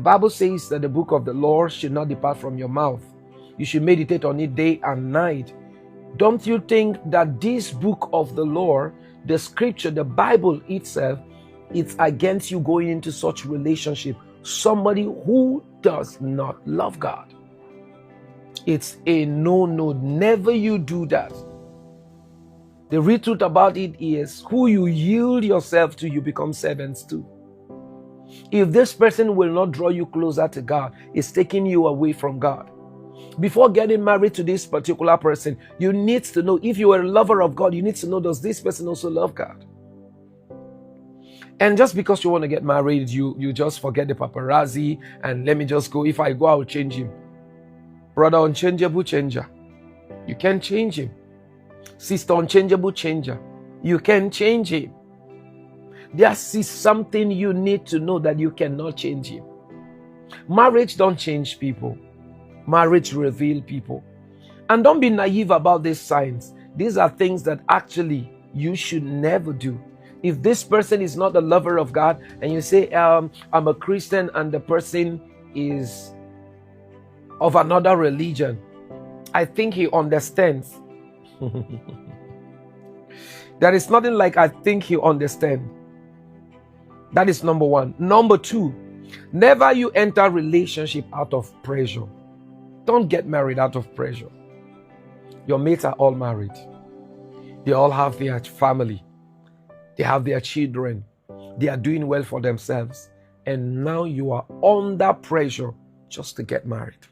The Bible says that the book of the Lord should not depart from your mouth. You should meditate on it day and night. Don't you think that this book of the Lord, the scripture, the Bible itself, it's against you going into such relationship? Somebody who does not love God. It's a no. Never you do that. The real truth about it is who you yield yourself to, you become servants to. If this person will not draw you closer to God, it's taking you away from God. Before getting married to this particular person, you need to know, if you are a lover of God, you need to know, does this person also love God? And just because you want to get married, you just forget the paparazzi and let me just go. If I go, I'll change him. Brother, unchangeable changer. You can't change him. Sister, unchangeable changer. You can change him. There is something you need to know, that you cannot change him. Marriage don't change people. Marriage reveals people. And don't be naive about these signs. These are things that actually you should never do. If this person is not a lover of God and you say, I'm a Christian, and the person is of another religion, I think he understands. There is nothing like I think he understands. That is number one. Number two, never you enter relationship out of pressure. Don't get married out of pressure. Your mates are all married. They all have their family. They have their children. They are doing well for themselves. And now you are under pressure just to get married.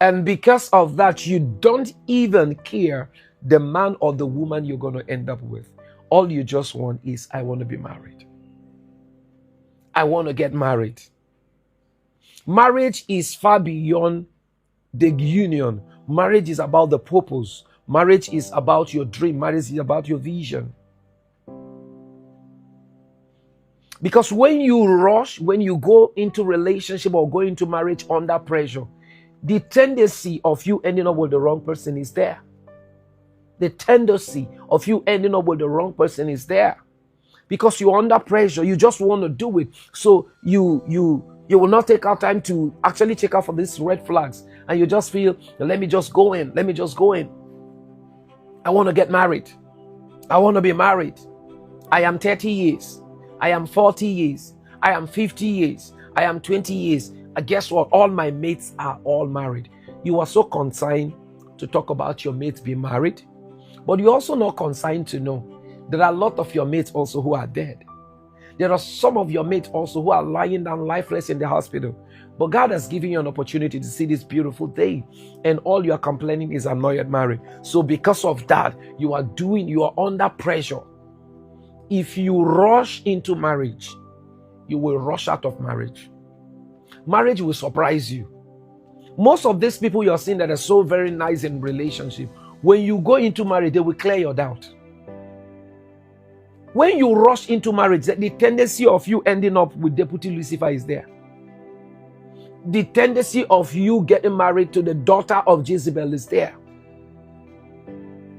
And because of that, you don't even care the man or the woman you're going to end up with. All you just want is, I want to be married. I want to get married. Marriage is far beyond the union. Marriage is about the purpose. Marriage is about your dream. Marriage is about your vision. Because when you rush, when you go into relationship or go into marriage under pressure, the tendency of you ending up with the wrong person is there. The tendency of you ending up with the wrong person is there. Because you're under pressure, you just want to do it. So you will not take out time to actually check out for these red flags. And you just feel, let me just go in. Let me just go in. I want to get married. I want to be married. I am 30 years. I am 40 years. I am 50 years. I am 20 years. And guess what? All my mates are all married. You are so concerned to talk about your mates being married. But you're also not concerned to know there are a lot of your mates also who are dead. There are some of your mates also who are lying down lifeless in the hospital. But God has given you an opportunity to see this beautiful day. And all you are complaining is, I'm not yet married. So because of that, you are under pressure. If you rush into marriage, you will rush out of marriage. Marriage will surprise you. Most of these people you're seeing that are so very nice in relationship, when you go into marriage, they will clear your doubt. When you rush into marriage, the tendency of you ending up with Deputy Lucifer is there. The tendency of you getting married to the daughter of Jezebel is there.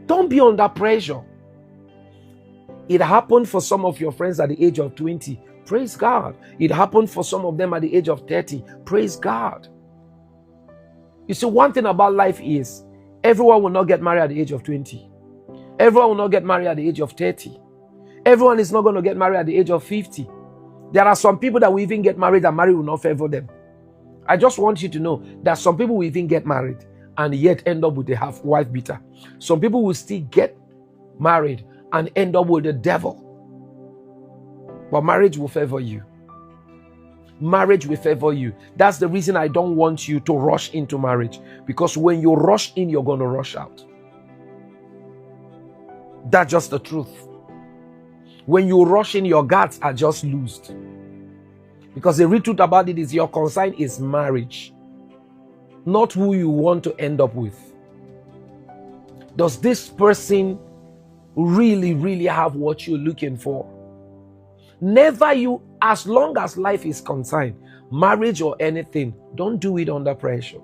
Don't be under pressure. It happened for some of your friends at the age of 20. Praise God. It happened for some of them at the age of 30. Praise God. You see, one thing about life is, everyone will not get married at the age of 20. Everyone will not get married at the age of 30. Everyone is not going to get married at the age of 50. There are some people that will even get married and marriage will not favor them. I just want you to know that some people will even get married and yet end up with a half-wife beater. Some people will still get married and end up with the devil. But marriage will favor you. Marriage will favor you. That's the reason I don't want you to rush into marriage. Because when you rush in, you're going to rush out. That's just the truth. When you rush in, your guards are just loosed. Because the real truth about it is, your concern is marriage, not who you want to end up with. Does this person really, really have what you're looking for? Never you, as long as life is concerned, marriage or anything, don't do it under pressure.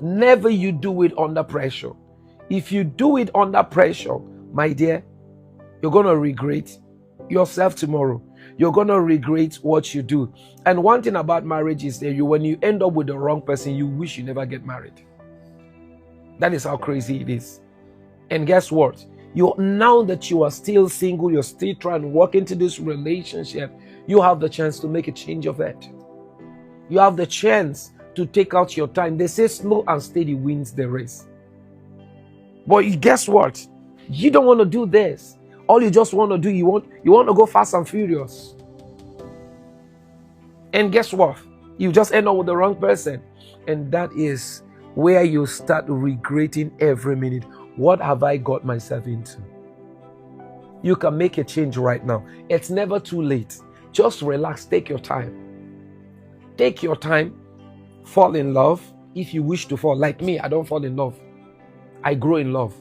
Never you do it under pressure. If you do it under pressure, my dear, you're going to regret yourself tomorrow. You're going to regret what you do. And one thing about marriage is that when you end up with the wrong person, you wish you never get married. That is how crazy it is. And guess what? Now that you are still single, you're still trying to walk into this relationship, you have the chance to make a change of it. You have the chance to take out your time. They say slow and steady wins the race. But guess what? You don't want to do this. All you just want to do, you want to go fast and furious. And guess what? You just end up with the wrong person. And that is where you start regretting every minute. What have I got myself into? You can make a change right now. It's never too late. Just relax. Take your time. Take your time. Fall in love if you wish to fall. Like me, I don't fall in love. I grow in love.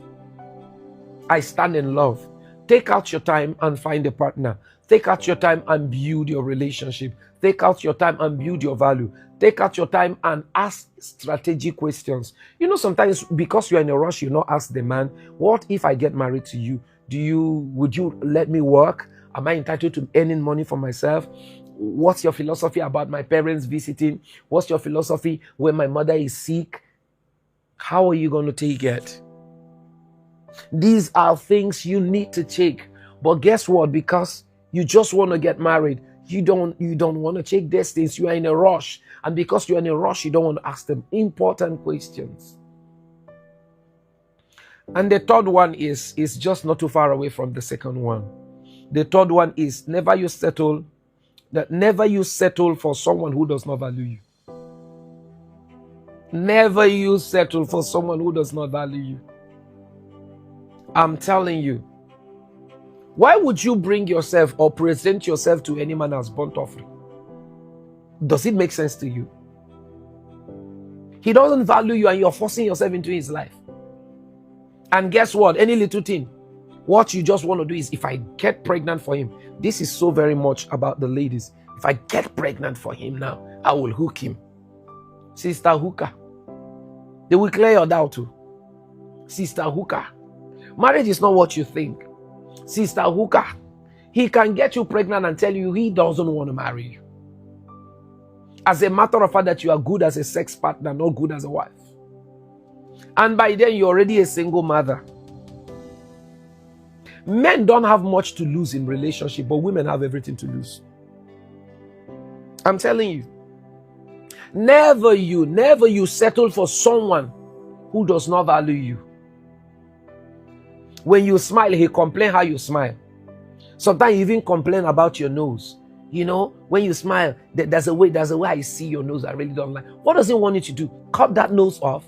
I stand in love. Take out your time and find a partner. Take out your time and build your relationship. Take out your time and build your value. Take out your time and ask strategic questions. You know, sometimes because you're in a rush, you not ask the man, what if I get married to you? Would you let me work? Am I entitled to earning money for myself? What's your philosophy about my parents visiting? What's your philosophy when my mother is sick? How are you going to take it? These are things you need to check. But guess what? Because you just want to get married, you don't want to check these things. You are in a rush. And because you're in a rush, you don't want to ask them important questions. And the third one is just not too far away from the second one. The third one is never you settle for someone who does not value you. Never you settle for someone who does not value you. I'm telling you. Why would you bring yourself or present yourself to any man as burnt offering? Does it make sense to you? He doesn't value you and you're forcing yourself into his life. And guess what? Any little thing, what you just want to do is, if I get pregnant for him, this is so very much about the ladies. If I get pregnant for him now, I will hook him. Sister hooker. They will clear your doubt too. Sister hooker. Marriage is not what you think. Sister hooker. He can get you pregnant and tell you he doesn't want to marry you. As a matter of fact, that you are good as a sex partner, not good as a wife. And by then, you're already a single mother. Men don't have much to lose in relationship, but women have everything to lose. I'm telling you. Never you settle for someone who does not value you. When you smile, he complains how you smile. Sometimes you even complain about your nose. You know, when you smile, there's a way I see your nose I really don't like. What does he want you to do? Cut that nose off?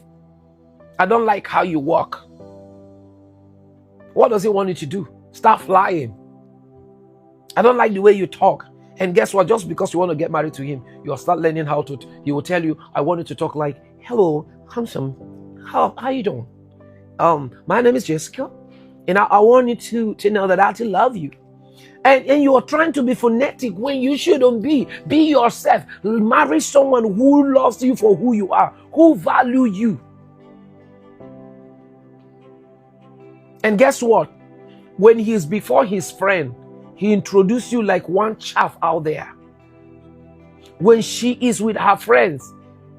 I don't like how you walk. What does he want you to do? Start flying. I don't like the way you talk. And guess what? Just because you want to get married to him, you'll start learning how to. He will tell you, I want you to talk like, hello, handsome. How you doing? My name is Jessica. And I want you to know that I still love you. And you are trying to be phonetic when you shouldn't be. Be yourself. Marry someone who loves you for who you are, who value you. And guess what? When he's before his friend, he introduced you like one chaff out there. When she is with her friends,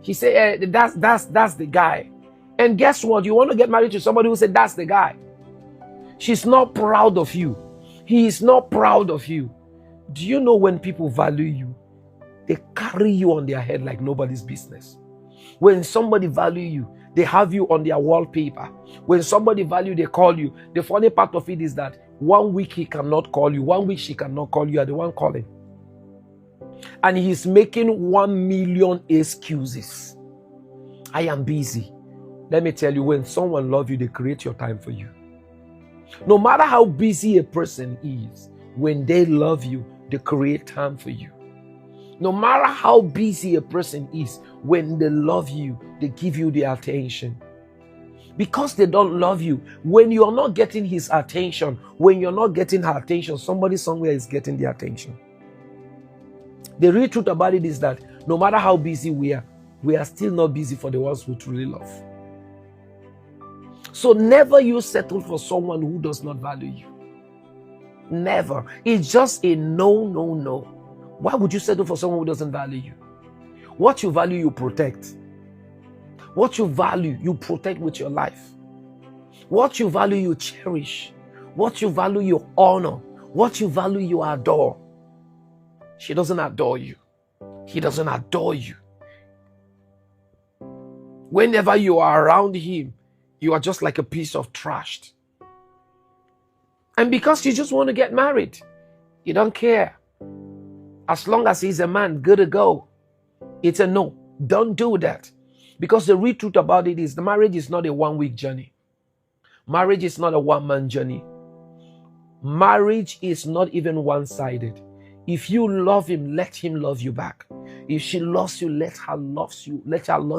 he said, that's the guy. And guess what? You want to get married to somebody who said, that's the guy. She's not proud of you. He is not proud of you. Do you know when people value you, they carry you on their head like nobody's business? When somebody value you, they have you on their wallpaper. When somebody value, they call you. The funny part of it is that 1 week he cannot call you. 1 week she cannot call you. You are the one calling. And he's making 1 million excuses. I am busy. Let me tell you, when someone loves you, they create your time for you. No matter how busy a person is, when they love you, they create time for you. No matter how busy a person is, when they love you, they give you their attention. Because they don't love you, when you're not getting his attention, when you're not getting her attention, somebody somewhere is getting the attention. The real truth about it is that no matter how busy we are still not busy for the ones we truly love. So never you settle for someone who does not value you. Never. It's just a no, no, no. Why would you settle for someone who doesn't value you? What you value, you protect. What you value, you protect with your life. What you value, you cherish. What you value, you honor. What you value, you adore. She doesn't adore you. He doesn't adore you. Whenever you are around him, you are just like a piece of trash. And because you just want to get married, you don't care. As long as he's a man, good to go. It's a no. Don't do that. Because the real truth about it is the marriage is not a one-week journey. Marriage is not a one-man journey. Marriage is not even one-sided. If you love him, let him love you back. If she loves you, let her love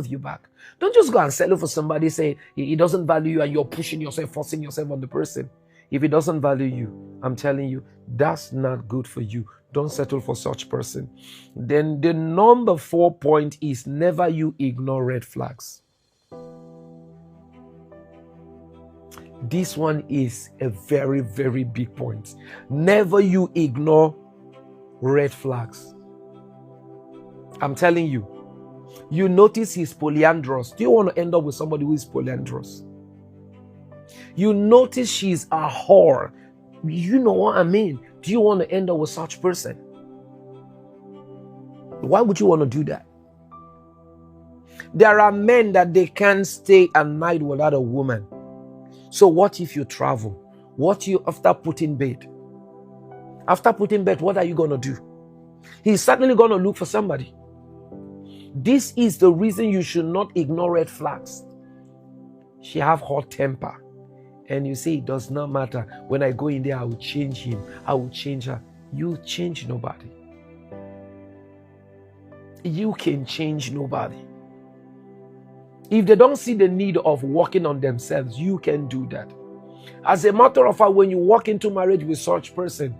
you back. Don't just go and settle for somebody, say he doesn't value you and you're pushing yourself, forcing yourself on the person. If he doesn't value you, I'm telling you, that's not good for you. Don't settle for such person. Then the number 4 point is never you ignore red flags. This one is a very, very big point. Never you ignore red flags. I'm telling you. You notice he's polyandrous. Do you want to end up with somebody who is polyandrous? You notice she's a whore. You know what I mean? Do you want to end up with such person? Why would you want to do that? There are men that they can't stay a night without a woman. So what if you travel? What you after putting bed? After putting bed, what are you going to do? He's certainly going to look for somebody. This is the reason you should not ignore red flags. She have hot temper. And you say, it does not matter. When I go in there, I will change him. I will change her. You change nobody. You can change nobody. If they don't see the need of working on themselves, you can do that. As a matter of fact, when you walk into marriage with such person,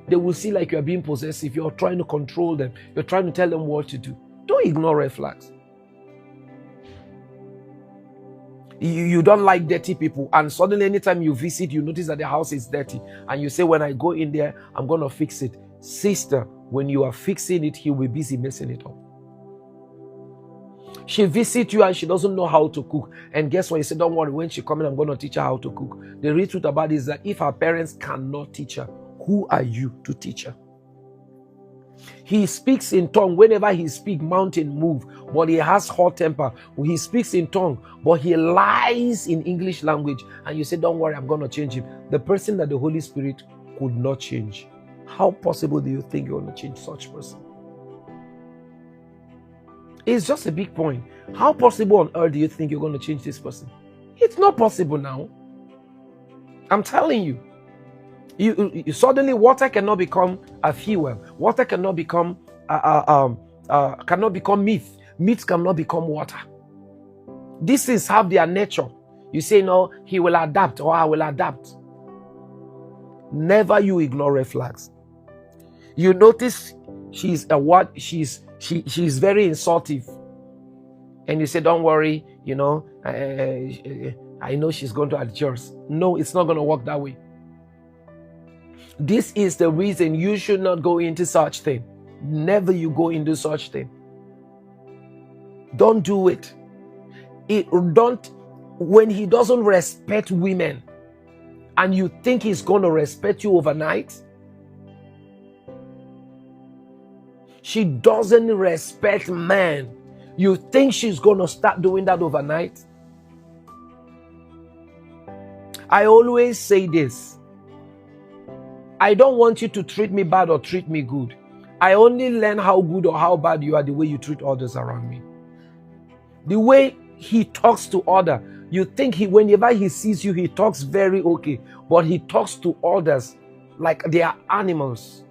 they will see like you're being possessive. You're trying to control them. You're trying to tell them what to do. Don't ignore red flags. You don't like dirty people, and suddenly anytime you visit, you notice that the house is dirty, and you say, when I go in there, I'm going to fix it. Sister, when you are fixing it, he will be busy messing it up. She visits you and she doesn't know how to cook. And guess what? You say, don't worry, when she comes in, I'm going to teach her how to cook. The real truth about it is that if her parents cannot teach her, who are you to teach her? He speaks in tongue. Whenever he speaks, mountain move. But he has hot temper. He speaks in tongue, but he lies in English language. And you say, don't worry, I'm going to change him. The person that the Holy Spirit could not change. How possible do you think you're going to change such person? It's just a big point. How possible on earth do you think you're going to change this person? It's not possible now. I'm telling you. You suddenly water cannot become a fuel. Water cannot become meat. Meat cannot become water. These things have their nature. You say, no, he will adapt, or I will adapt. Never you ignore red flags. You notice she's very insultive, and you say, don't worry, I know she's going to adjust. No, it's not going to work that way. This is the reason you should not go into such thing. Never you go into such thing. Don't do it. When he doesn't respect women and you think he's going to respect you overnight, she doesn't respect men. You think she's going to start doing that overnight? I always say this. I don't want you to treat me bad or treat me good. I only learn how good or how bad you are the way you treat others around me. The way he talks to others, you think whenever he sees you, he talks very okay, but he talks to others like they are animals.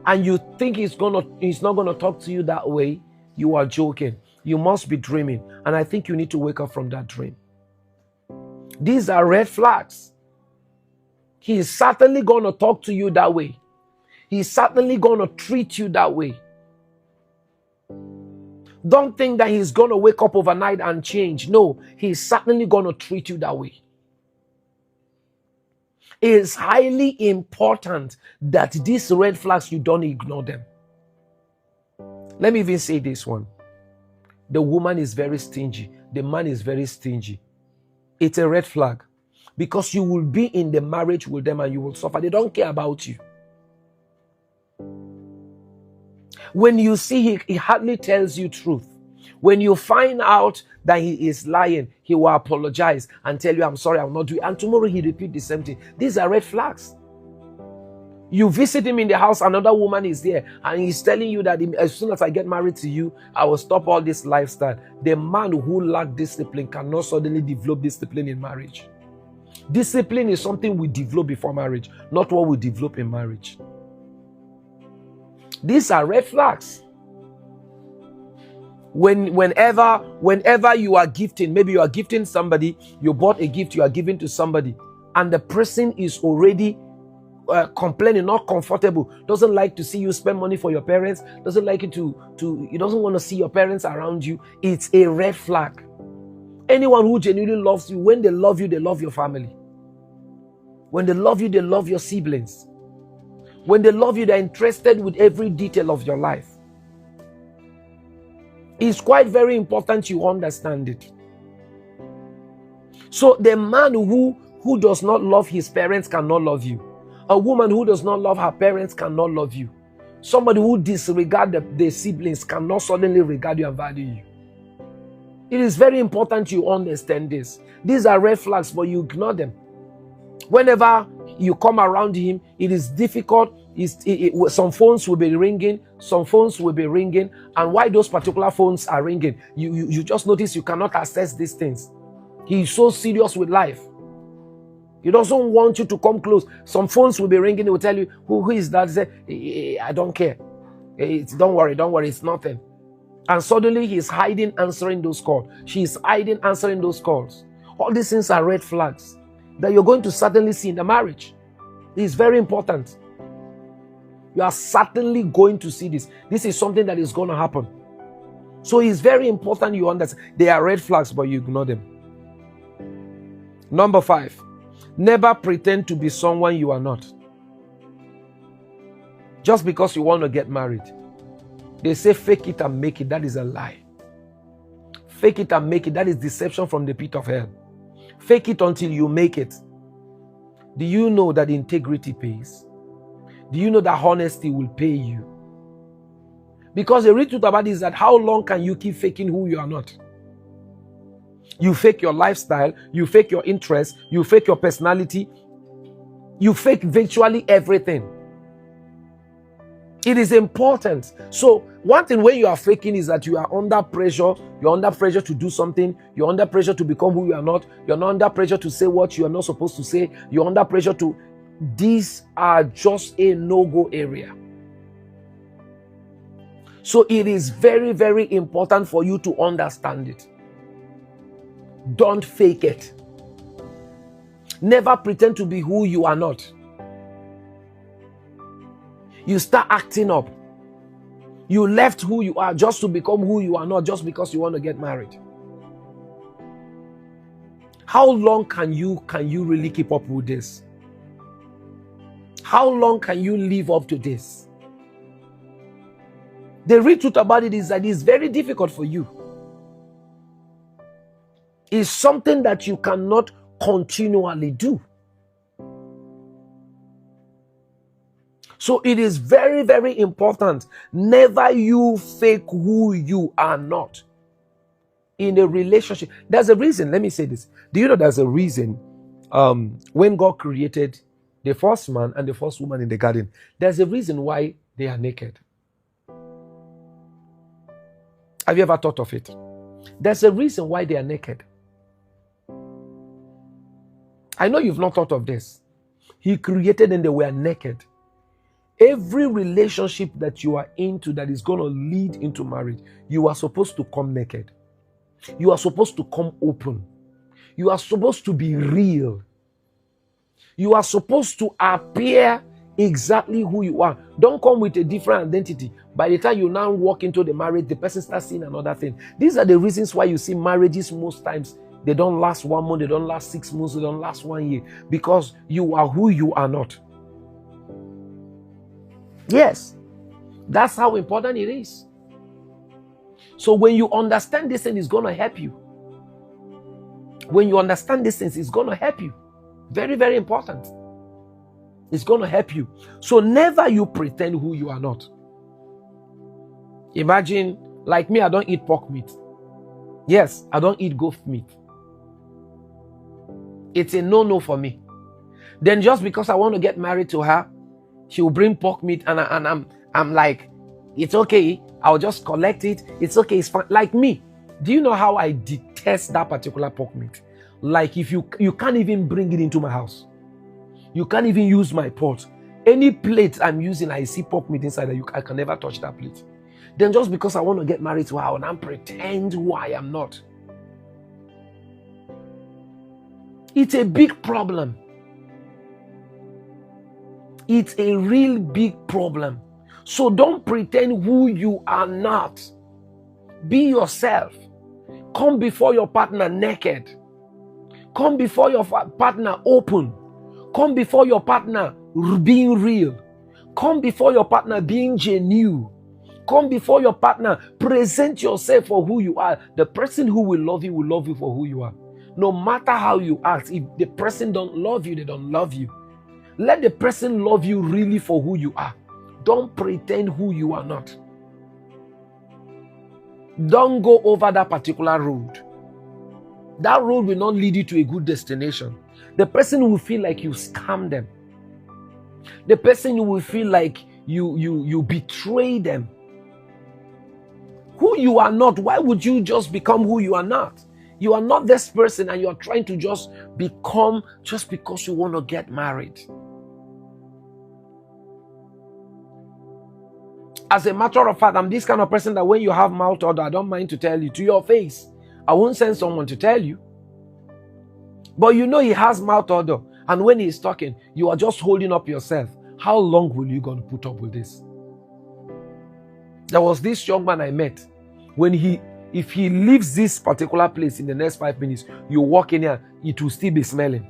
And you think he's not gonna talk to you that way. You are joking. You must be dreaming. And I think you need to wake up from that dream. These are red flags. He's certainly going to talk to you that way. He's certainly going to treat you that way. Don't think that he's going to wake up overnight and change. No, he's certainly going to treat you that way. It's highly important that these red flags, you don't ignore them. Let me even say this one. The woman is very stingy. The man is very stingy. It's a red flag, because you will be in the marriage with them and you will suffer. They don't care about you. When you see he hardly tells you truth. When you find out that he is lying, he will apologize and tell you, I'm sorry, I will not do it. And tomorrow he repeats the same thing. These are red flags. You visit him in the house, another woman is there, and he's telling you that as soon as I get married to you, I will stop all this lifestyle. The man who lacks discipline cannot suddenly develop discipline in marriage. Discipline is something we develop before marriage, not what we develop in marriage. These are red flags. Whenever you are gifting, maybe you are gifting somebody, you bought a gift, you are giving to somebody, and the person is already complaining, not comfortable, doesn't like to see you spend money for your parents, doesn't like it he doesn't want to see your parents around you, it's a red flag. Anyone who genuinely loves you, when they love you, they love your family. When they love you, they love your siblings. When they love you, they're interested with every detail of your life. It's quite very important you understand it. So the man who does not love his parents cannot love you. A woman who does not love her parents cannot love you. Somebody who disregards their siblings cannot suddenly regard you and value you. It is very important you understand this. These are red flags, but you ignore them. Whenever you come around him, it is difficult. Some phones will be ringing, and why those particular phones are ringing, you just notice you cannot access these things. He is so serious with life. He doesn't want you to come close. Some phones will be ringing. He will tell you, who is that? He say, I don't care. Don't worry, it's nothing. And suddenly he's hiding answering those calls. She's hiding answering those calls. All these things are red flags that you're going to certainly see in the marriage. It's very important. You are certainly going to see this. This is something that is going to happen. So it's very important you understand. They are red flags, but you ignore them. Number 5. Never pretend to be someone you are not. Just because you want to get married. They say fake it and make it. That is a lie. Fake it and make it. That is deception from the pit of hell. Fake it until you make it. Do you know that integrity pays? Do you know that honesty will pay you? Because the real truth about it is that how long can you keep faking who you are not? You fake your lifestyle, you fake your interests, you fake your personality, you fake virtually everything. It is important. So one thing when you are faking is that you are under pressure. You're under pressure to do something. You're under pressure to become who you are not. You're not under pressure to say what you are not supposed to say. You're under pressure to... These are just a no-go area. So it is very, very important for you to understand it. Don't fake it. Never pretend to be who you are not. You start acting up. You left who you are just to become who you are not, just because you want to get married. How long can you really keep up with this? How long can you live up to this? The real truth about it is that it's very difficult for you. It's something that you cannot continually do. So it is very, very important. Never you fake who you are not in a relationship. There's a reason. Let me say this. Do you know there's a reason when God created the first man and the first woman in the garden, there's a reason why they are naked. Have you ever thought of it? There's a reason why they are naked. I know you've not thought of this. He created and they were naked. Every relationship that you are into that is going to lead into marriage, you are supposed to come naked. You are supposed to come open. You are supposed to be real. You are supposed to appear exactly who you are. Don't come with a different identity. By the time you now walk into the marriage, the person starts seeing another thing. These are the reasons why you see marriages most times They don't last 1 month, they don't last 6 months, they don't last 1 year. Because you are who you are not. Yes. That's how important it is. So when you understand this thing, it's going to help you. When you understand these things, it's going to help you. Very, very important. It's going to help you. So never you pretend who you are not. Imagine, like me, I don't eat pork meat. Yes, I don't eat goat meat. It's a no-no for me. Then just because I want to get married to her, she will bring pork meat and I'm like, it's okay. I'll just collect it. It's okay. It's fine. Like me. Do you know how I detest that particular pork meat? Like if you can't even bring it into my house. You can't even use my pot. Any plate I'm using, I see pork meat inside. I can never touch that plate. Then just because I want to get married to her and I'm pretend who I am not. It's a big problem. It's a real big problem. So don't pretend who you are not. Be yourself. Come before your partner naked. Come before your partner open. Come before your partner being real. Come before your partner being genuine. Come before your partner. Present yourself for who you are. The person who will love you for who you are. No matter how you act, if the person don't love you, they don't love you. Let the person love you really for who you are. Don't pretend who you are not. Don't go over that particular road. That road will not lead you to a good destination. The person will feel like you scam them. The person will feel like you betray them. Who you are not, why would you just become who you are not? You are not this person and you are trying to just become just because you want to get married. As a matter of fact, I'm this kind of person that when you have mouth odor, I don't mind to tell you to your face. I won't send someone to tell you. But you know he has mouth odor. And when he's talking, you are just holding up yourself. How long will you going to put up with this? There was this young man I met. If he leaves this particular place in the next 5 minutes, you walk in here, it will still be smelling.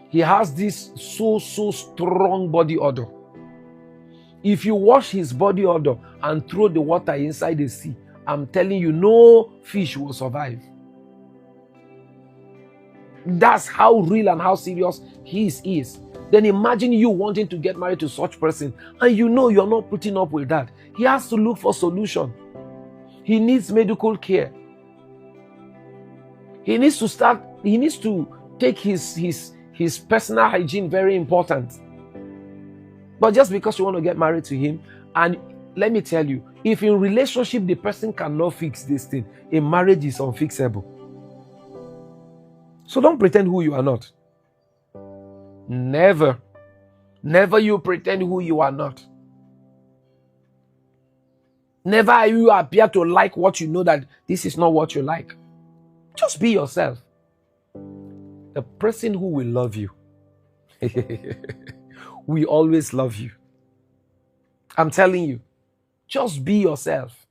He has this so strong body odor. If you wash his body odor and throw the water inside the sea, I'm telling you, no fish will survive. That's how real and how serious he is. Then imagine you wanting to get married to such person and you know you're not putting up with that. He has to look for solution. He needs medical care. He needs to take his personal hygiene very important. But just because you want to get married to him, and let me tell you, if in relationship the person cannot fix this thing, a marriage is unfixable. So don't pretend who you are not. Never you pretend who you are not. Never you appear to like what you know that this is not what you like. Just be yourself. The person who will love you will always love you. I'm telling you, just be yourself.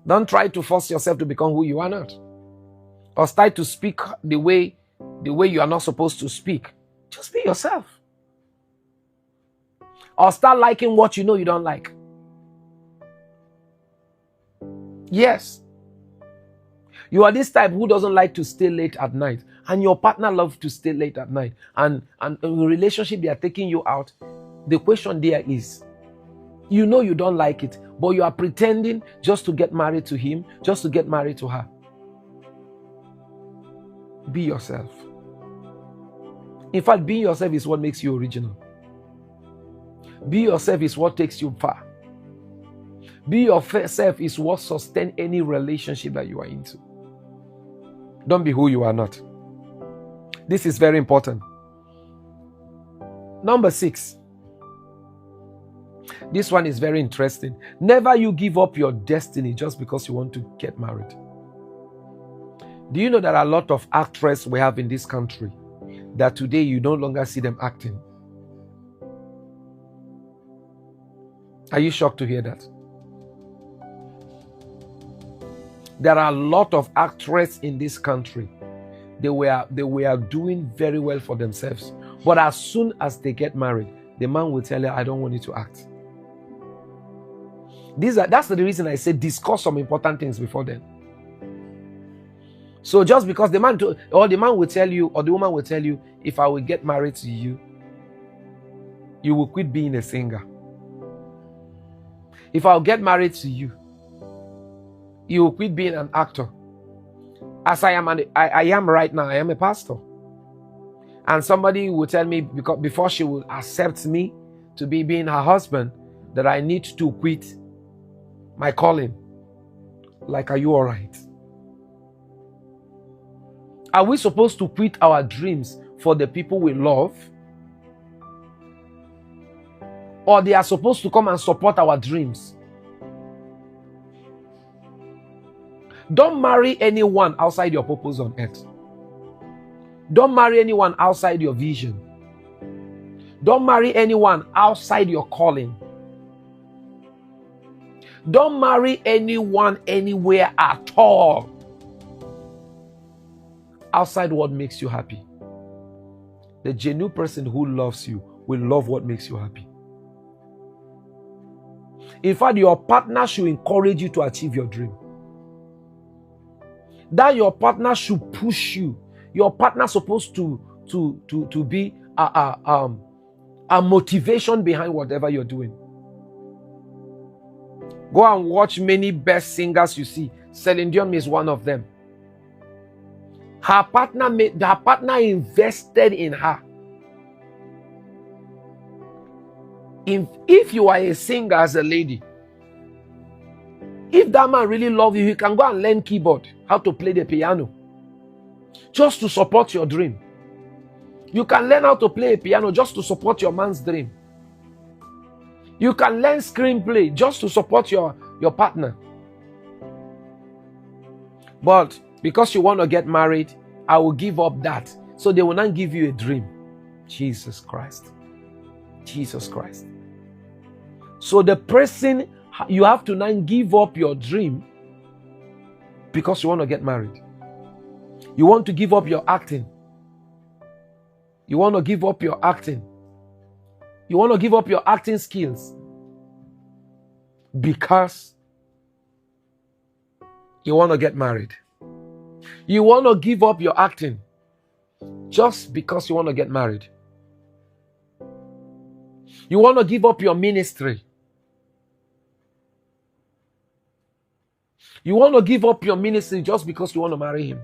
Don't try to force yourself to become who you are not. Or start to speak the way you are not supposed to speak. Just be yourself. Or start liking what you know you don't like. Yes. You are this type who doesn't like to stay late at night. And your partner loves to stay late at night. And in a relationship, they are taking you out. The question there is, you know you don't like it, but you are pretending just to get married to him, just to get married to her. Be yourself. In fact, being yourself is what makes you original. Be yourself is what takes you far. Be yourself is what sustains any relationship that you are into. Don't be who you are not. This is very important. Number 6. This one is very interesting. Never you give up your destiny just because you want to get married. Do you know that a lot of actresses we have in this country that today you no longer see them acting? Are you shocked to hear that? There are a lot of actresses in this country. They were doing very well for themselves. But as soon as they get married, the man will tell her, I don't want you to act. That's the reason I say discuss some important things before then. So just because the man will tell you, or the woman will tell you, if I will get married to you, you will quit being a singer. If I'll get married to you, you will quit being an actor. As I am right now, I am a pastor. And somebody will tell me, because before she will accept me to be being her husband, that I need to quit my calling. Like, are you all right? Are we supposed to quit our dreams for the people we love? Or they are supposed to come and support our dreams? Don't marry anyone outside your purpose on earth. Don't marry anyone outside your vision. Don't marry anyone outside your calling. Don't marry anyone anywhere at all outside what makes you happy. The genuine person who loves you will love what makes you happy. In fact, your partner should encourage you to achieve your dream. That your partner should push you. Your partner is supposed to be a motivation behind whatever you're doing. Go and watch many best singers you see. Celine Dion is one of them. Her partner invested in her. If you are a singer as a lady, if that man really loves you, he can go and learn keyboard, how to play the piano, just to support your dream. You can learn how to play a piano just to support your man's dream. You can learn screenplay just to support your partner. But because you want to get married, I will give up that. So they will not give you a dream. Jesus Christ. Jesus Christ. So the person, you have to now give up your dream because you want to get married. You want to give up your acting. You want to give up your acting. You want to give up your acting skills because you want to get married. You want to give up your acting just because you want to get married. You want to give up your ministry. You want to give up your ministry just because you want to marry him.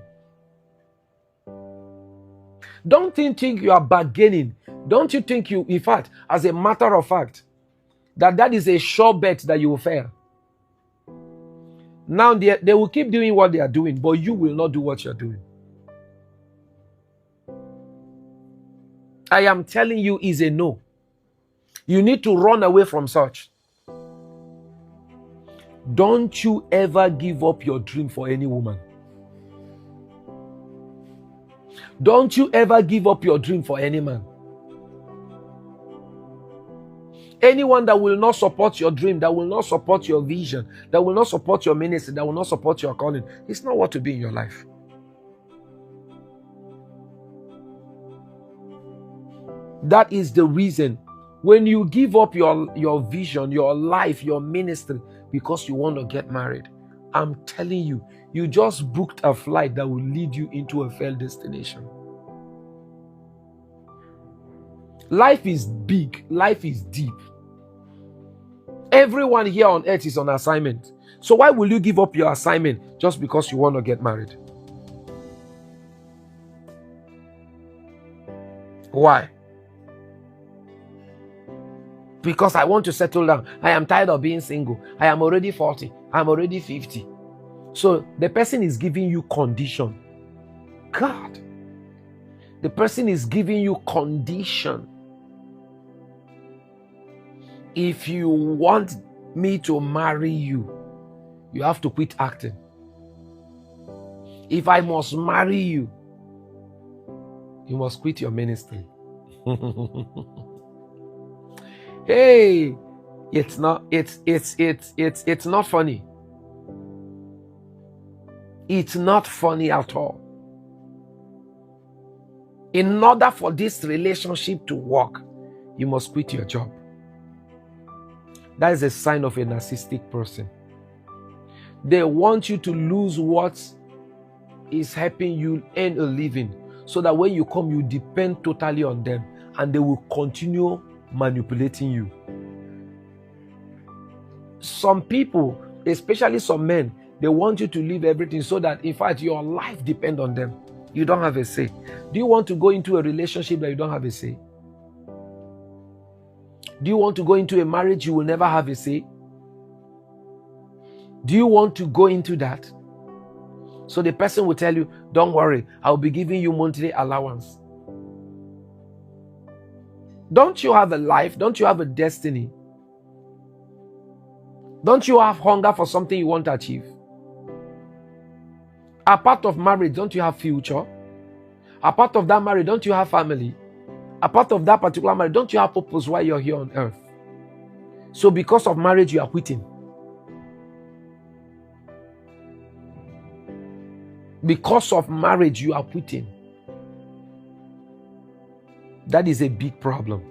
Don't you think you are bargaining? Don't you think you, in fact, as a matter of fact, that is a sure bet that you will fail? Now they will keep doing what they are doing, but you will not do what you're doing. I am telling you, is a no. You need to run away from such. Don't you ever give up your dream for any woman. Don't you ever give up your dream for any man. Anyone that will not support your dream, that will not support your vision, that will not support your ministry, that will not support your calling, it's not what to be in your life. That is the reason when you give up your vision, your life, your ministry, because you want to get married, I'm telling you, you just booked a flight that will lead you into a failed destination. Life is big. Life is deep. Everyone here on earth is on assignment. So why will you give up your assignment just because you want to get married? Why? Because I want to settle down. I am tired of being single. I am already 40. I'm already 50. So the person is giving you condition. God. The person is giving you condition. If you want me to marry you, you have to quit acting. If I must marry you, you must quit your ministry. Hey, it's not funny. It's not funny at all. In order for this relationship to work, you must quit your job. That is a sign of a narcissistic person. They want you to lose what is helping you earn a living, so that when you come, you depend totally on them, and they will continue manipulating you. Some people, especially some men, they want you to leave everything so that, in fact, your life depends on them. You don't have a say. Do you want to go into a relationship that you don't have a say? Do you want to go into a marriage you will never have a say? Do you want to go into that? So the person will tell you, don't worry, I'll be giving you monthly allowance. Don't you have a life? Don't you have a destiny? Don't you have hunger for something you want to achieve? A part of marriage, don't you have future? A part of that marriage, don't you have family? A part of that particular marriage, don't you have purpose while you're here on earth? So because of marriage, you are quitting. Because of marriage, you are quitting. That is a big problem.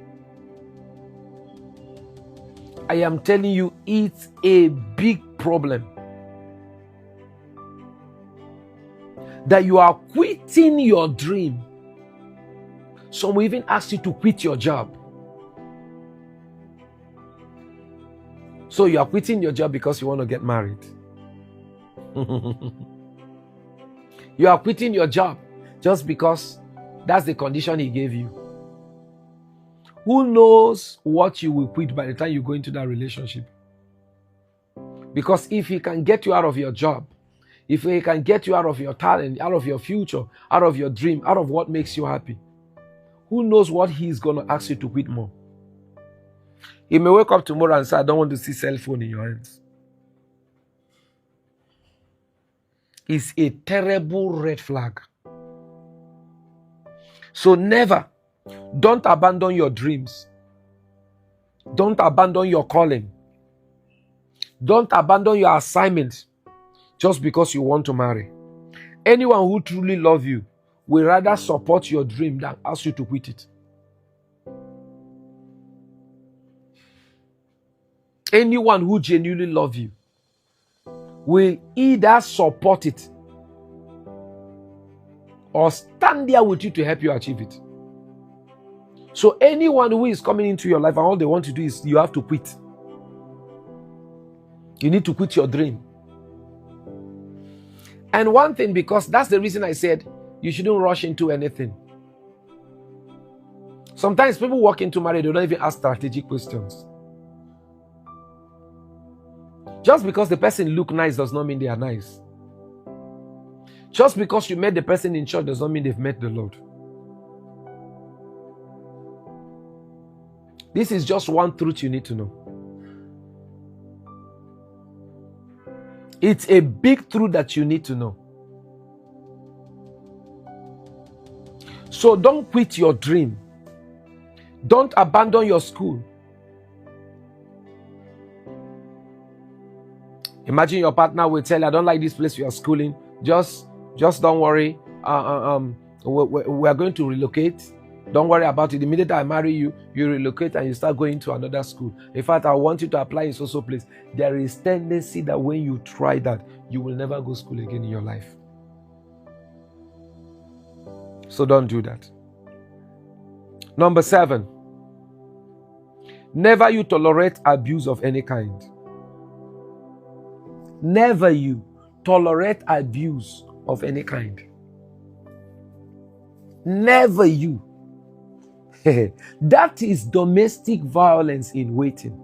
I am telling you, it's a big problem. That you are quitting your dream. Some will even ask you to quit your job. So you are quitting your job because you want to get married. You are quitting your job just because that's the condition he gave you. Who knows what you will quit by the time you go into that relationship? Because if he can get you out of your job, if he can get you out of your talent, out of your future, out of your dream, out of what makes you happy, who knows what he's going to ask you to quit more? He may wake up tomorrow and say, I don't want to see cell phone in your hands. It's a terrible red flag. So never, don't abandon your dreams. Don't abandon your calling. Don't abandon your assignment just because you want to marry. Anyone who truly loves you will rather support your dream than ask you to quit it. Anyone who genuinely loves you will either support it or stand there with you to help you achieve it. So anyone who is coming into your life and all they want to do is you have to quit. You need to quit your dream. And one thing, because that's the reason I said you shouldn't rush into anything. Sometimes people walk into marriage, they don't even ask strategic questions. Just because the person looks nice does not mean they are nice. Just because you met the person in church does not mean they've met the Lord. This is just one truth you need to know. It's a big truth that you need to know. So don't quit your dream. Don't abandon your school. Imagine your partner will tell you, I don't like this place you are schooling. Just don't worry. We are going to relocate. Don't worry about it. The minute I marry you, you relocate and you start going to another school. In fact, I want you to apply in so place. There is tendency that when you try that, you will never go to school again in your life. So don't do that. Number 7. Never you tolerate abuse of any kind. Never you tolerate abuse of any kind. Never you. That is domestic violence in waiting.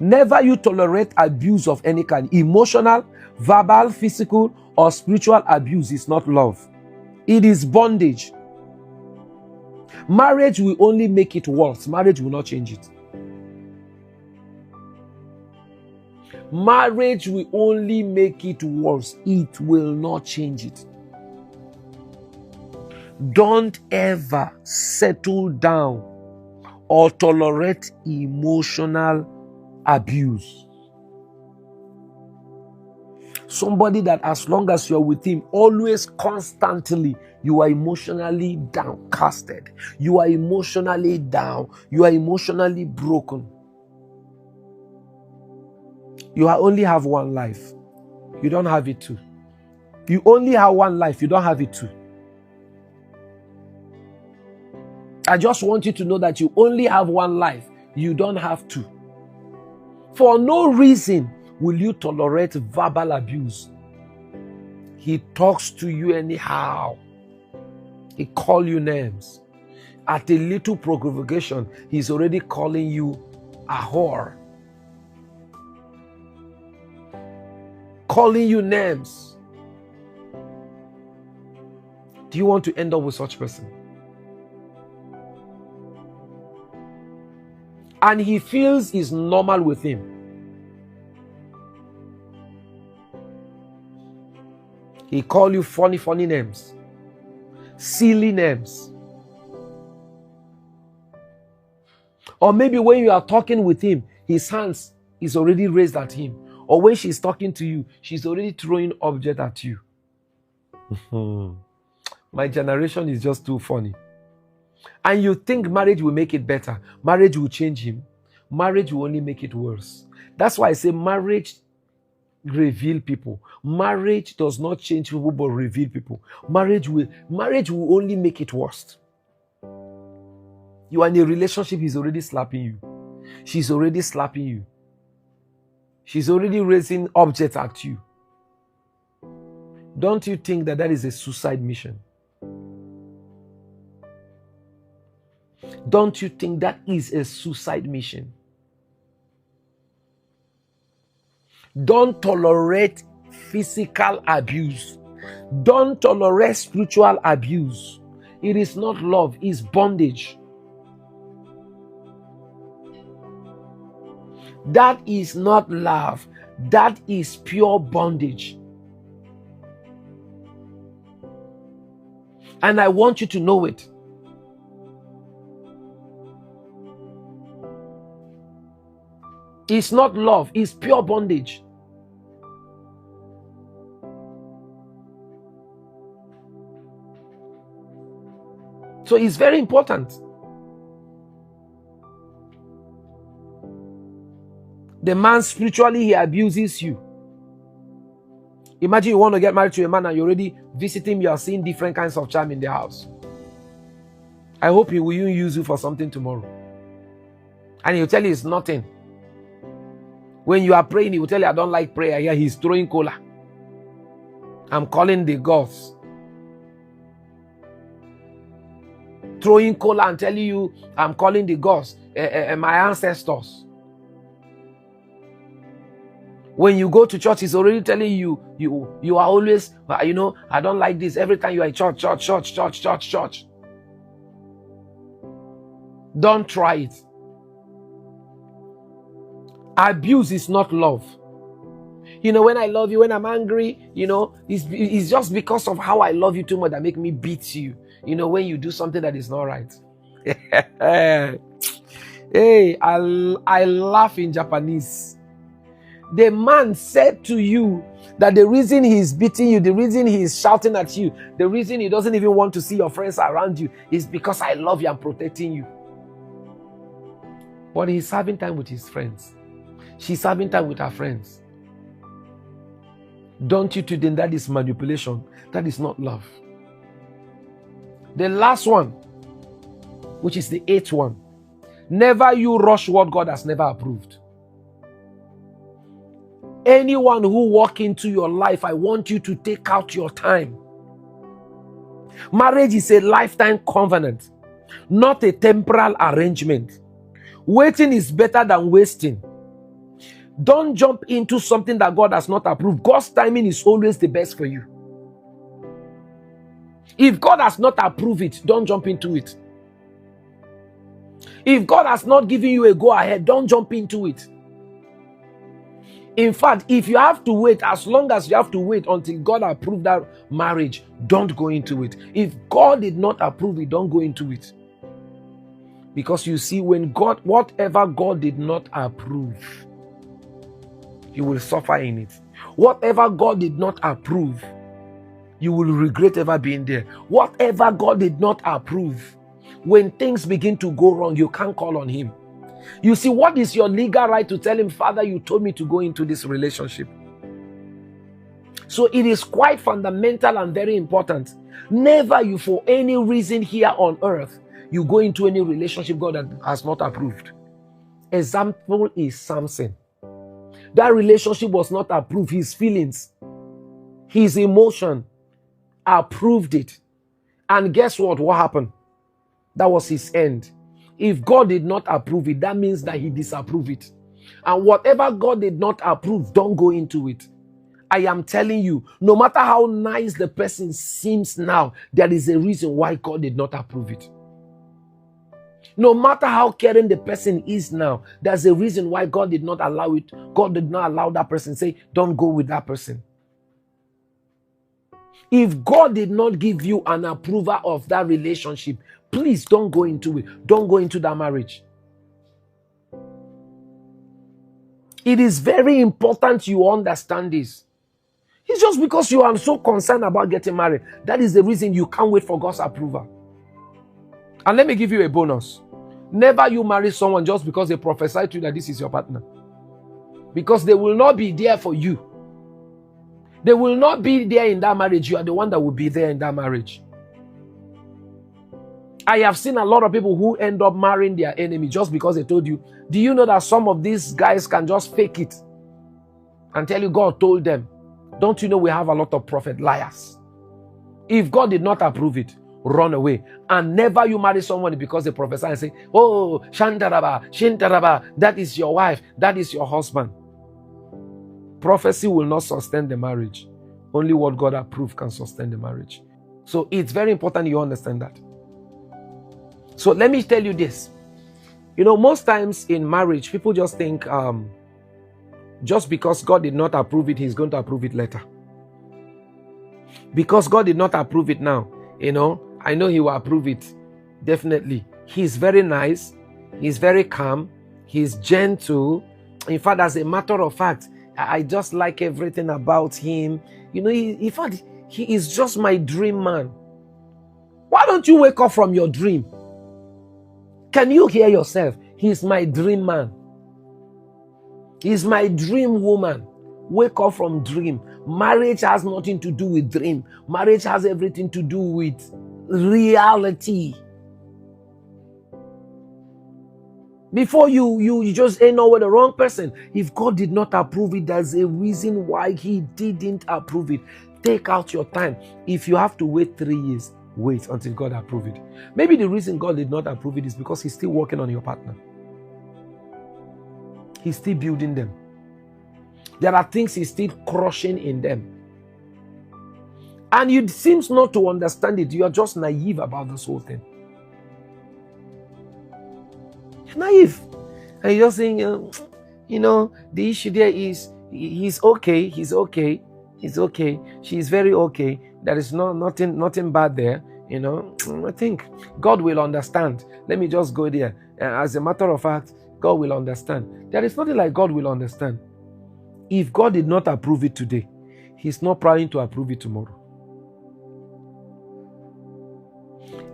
Never you tolerate abuse of any kind. Emotional, verbal, physical, or spiritual abuse is not love. It is bondage. Marriage will only make it worse. Marriage will not change it. Marriage will only make it worse. It will not change it. Don't ever settle down or tolerate emotional abuse. Somebody that as long as you're with him, always, constantly, you are emotionally downcasted. You are emotionally down. You are emotionally broken. You only have one life. You don't have it two. You only have one life. You don't have it two. I just want you to know that you only have one life. You don't have two. For no reason will you tolerate verbal abuse. He talks to you anyhow. He calls you names. At a little provocation, he's already calling you a whore. Calling you names. Do you want to end up with such a person? And he feels it's normal with him. He calls you funny names. Silly names. Or maybe when you are talking with him, his hands is already raised at him. Or when she's talking to you, she's already throwing object at you. My generation is just too funny. And you think marriage will make it better. Marriage will change him. Marriage will only make it worse. That's why I say marriage reveal people. Marriage does not change people but reveal people. Marriage will only make it worse. You are in a relationship, he's already slapping you. She's already slapping you. She's already raising objects at you. Don't you think that is a suicide mission? Don't you think that is a suicide mission? Don't tolerate physical abuse. Don't tolerate spiritual abuse. It is not love, it's bondage. That is not love. That is pure bondage. And I want you to know it. It's not love, it's pure bondage. So it's very important. The man spiritually, he abuses you. Imagine you want to get married to a man and you're already visiting, you are seeing different kinds of charm in the house. I hope he will use you for something tomorrow. And he'll tell you it's nothing. When you are praying, he will tell you, I don't like prayer. Yeah, he's throwing cola. I'm calling the gods. Throwing cola and telling you, I'm calling the gods, my ancestors. When you go to church, he's already telling you, you are always, I don't like this. Every time you are in church. Don't try it. Abuse is not love. When I love you, when I'm angry, it's just because of how I love you too much that make me beat you. When you do something that is not right. Hey, I laugh in Japanese. The man said to you that the reason he's beating you, the reason he's shouting at you, the reason he doesn't even want to see your friends around you is because I love you and protecting you. But he's having time with his friends. She's having time with her friends. Don't you think that is manipulation? That is not love. The last one, which is the 8th one. Never you rush what God has never approved. Anyone who walk into your life, I want you to take out your time. Marriage is a lifetime covenant, not a temporal arrangement. Waiting is better than wasting. Don't jump into something that God has not approved. God's timing is always the best for you. If God has not approved it, don't jump into it. If God has not given you a go ahead, don't jump into it. In fact, if you have to wait, as long as you have to wait until God approved that marriage, don't go into it. If God did not approve it, don't go into it. Because you see, when God, whatever God did not approve, you will suffer in it. Whatever God did not approve, you will regret ever being there. Whatever God did not approve, when things begin to go wrong, you can't call on him. You see, what is your legal right to tell him, Father, you told me to go into this relationship? So it is quite fundamental and very important. Never you, for any reason here on earth, you go into any relationship God has not approved. Example is Samson. That relationship was not approved. His feelings, his emotion approved it. And guess what? What happened? That was his end. If God did not approve it, that means that he disapproved it. And whatever God did not approve, don't go into it. I am telling you, no matter how nice the person seems now, there is a reason why God did not approve it. No matter how caring the person is now, there's a reason why God did not allow it. God did not allow that person to say, don't go with that person. If God did not give you an approval of that relationship, please don't go into it. Don't go into that marriage. It is very important you understand this. It's just because you are so concerned about getting married. That is the reason you can't wait for God's approval. And let me give you a bonus. Never you marry someone just because they prophesy to you that this is your partner. Because they will not be there for you. They will not be there in that marriage. You are the one that will be there in that marriage. I have seen a lot of people who end up marrying their enemy just because they told you. Do you know that some of these guys can just fake it and tell you God told them? Don't you know we have a lot of prophet liars? If God did not approve it, run away. And never you marry someone because they prophesy and say, oh, Shantaraba, Shintaraba, that is your wife, that is your husband. Prophecy will not sustain the marriage. Only what God approved can sustain the marriage. So it's very important you understand that. So let me tell you this. You know, most times in marriage, people just think just because God did not approve it, he's going to approve it later. Because God did not approve it now, you know, I know he will approve it. Definitely. He's very nice. He's very calm. He's gentle. In fact, as a matter of fact, I just like everything about him. You know, in fact, he is just my dream man. Why don't you wake up from your dream? Can you hear yourself? He's my dream man. He's my dream woman. Wake up from dream. Marriage has nothing to do with dream. Marriage has everything to do with reality. Before you just end up with the wrong person. If God did not approve it, there's a reason why he didn't approve it. Take out your time. If you have to wait 3 years, wait until God approve it. Maybe the reason God did not approve it is because he's still working on your partner. He's still building them. There are things he's still crushing in them. And you seem not to understand it. You are just naive about this whole thing. You're naive. And you're just saying, you know, the issue there is, he's okay, he's okay, he's okay. She's very okay. There is nothing bad there. You know, I think God will understand. Let me just go there. As a matter of fact, God will understand. There is nothing like God will understand. If God did not approve it today, he's not planning to approve it tomorrow.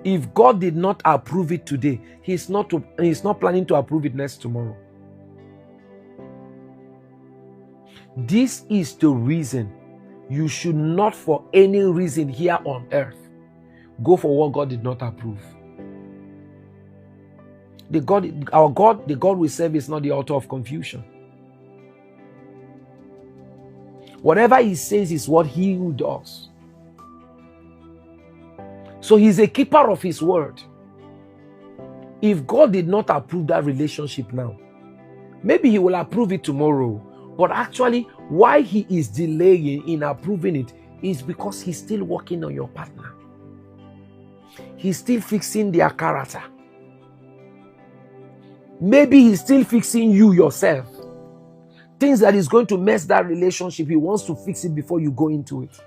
If God did not approve it today, he's not planning to approve it next tomorrow. This is the reason you should not for any reason here on earth go for what God did not approve. The God we serve is not the author of confusion. Whatever he says is what he who does. So he's a keeper of his word. If God did not approve that relationship now, maybe he will approve it tomorrow. But actually, why he is delaying in approving it is because he's still working on your partner. He's still fixing their character. Maybe he's still fixing you yourself. Things that is going to mess that relationship, he wants to fix it before you go into it.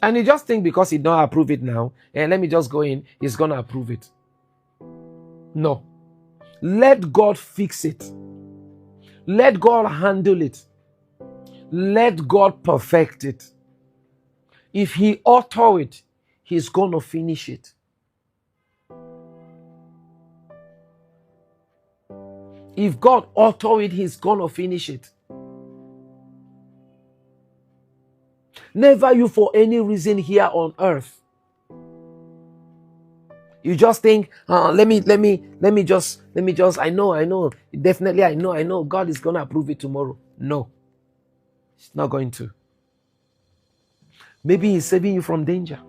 And you just think because he don't approve it now, and let me just go in, he's going to approve it. No. Let God fix it. Let God handle it. Let God perfect it. If He author it, He's going to finish it. If God author it, He's going to finish it. Never you for any reason here on earth. You just think, let me just, I know, definitely I know God is going to approve it tomorrow. No, He's not going to. Maybe He's saving you from danger.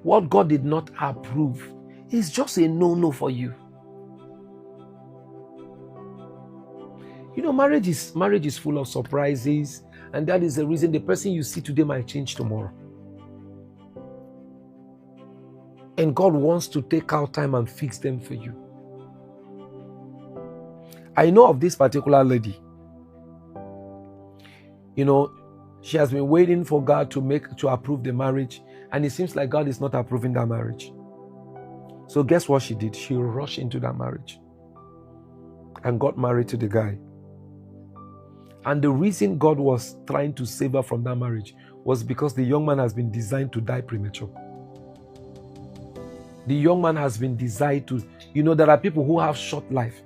What God did not approve is just a no-no for you. You know, marriage is full of surprises, and that is the reason the person you see today might change tomorrow. And God wants to take out time and fix them for you. I know of this particular lady. You know, she has been waiting for God to approve the marriage, and it seems like God is not approving that marriage. So guess what she did? She rushed into that marriage and got married to the guy. And the reason God was trying to save her from that marriage was because the young man has been designed to die premature. The young man has been designed to, there are people who have short life.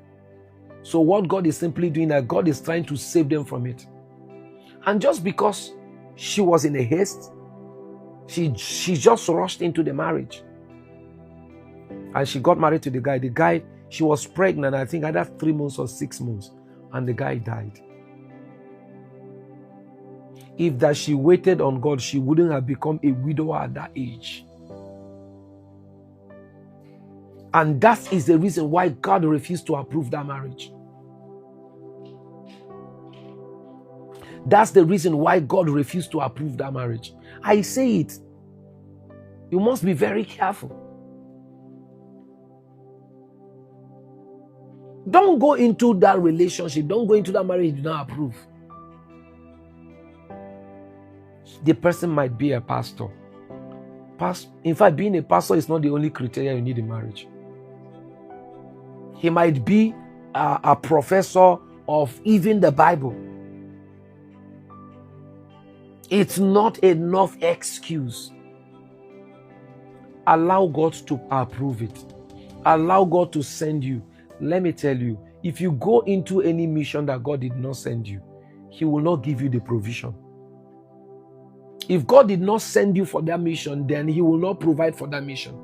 So what God is simply doing, that God is trying to save them from it. And just because she was in a haste, she just rushed into the marriage. And she got married to the guy. The guy, she was pregnant, I think either 3 months or 6 months. And the guy died. If that she waited on God, she wouldn't have become a widower at that age. And that is the reason why God refused to approve that marriage. That's the reason why God refused to approve that marriage. I say it. You must be very careful. Don't go into that relationship. Don't go into that marriage you do not approve. The person might be a pastor. In fact, being a pastor is not the only criteria you need in marriage. He might be a professor of even the Bible. It's not enough excuse. Allow God to approve it. Allow God to send you. Let me tell you, if you go into any mission that God did not send you, He will not give you the provision. If God did not send you for that mission, then He will not provide for that mission.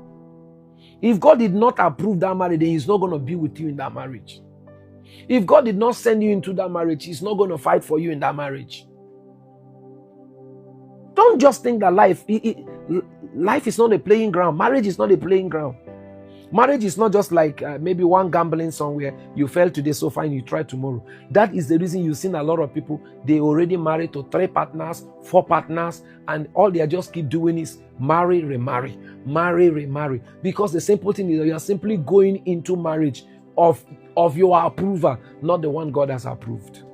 If God did not approve that marriage, then He's not going to be with you in that marriage. If God did not send you into that marriage, He's not going to fight for you in that marriage. Don't just think that life is not a playing ground. Marriage is not a playing ground. Marriage is not just like maybe one gambling somewhere. You fail today, so fine, you try tomorrow. That is the reason you've seen a lot of people, they already married to 3 partners, 4 partners, and all they just keep doing is marry, remarry, marry, remarry. Because the simple thing is that you are simply going into marriage of your approval, not the one God has approved.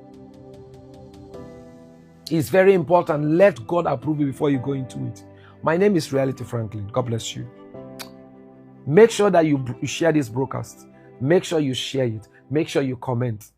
It's very important. Let God approve it before you go into it. My name is Reality Franklin. God bless you. Make sure that you share this broadcast. Make sure you share it. Make sure you comment.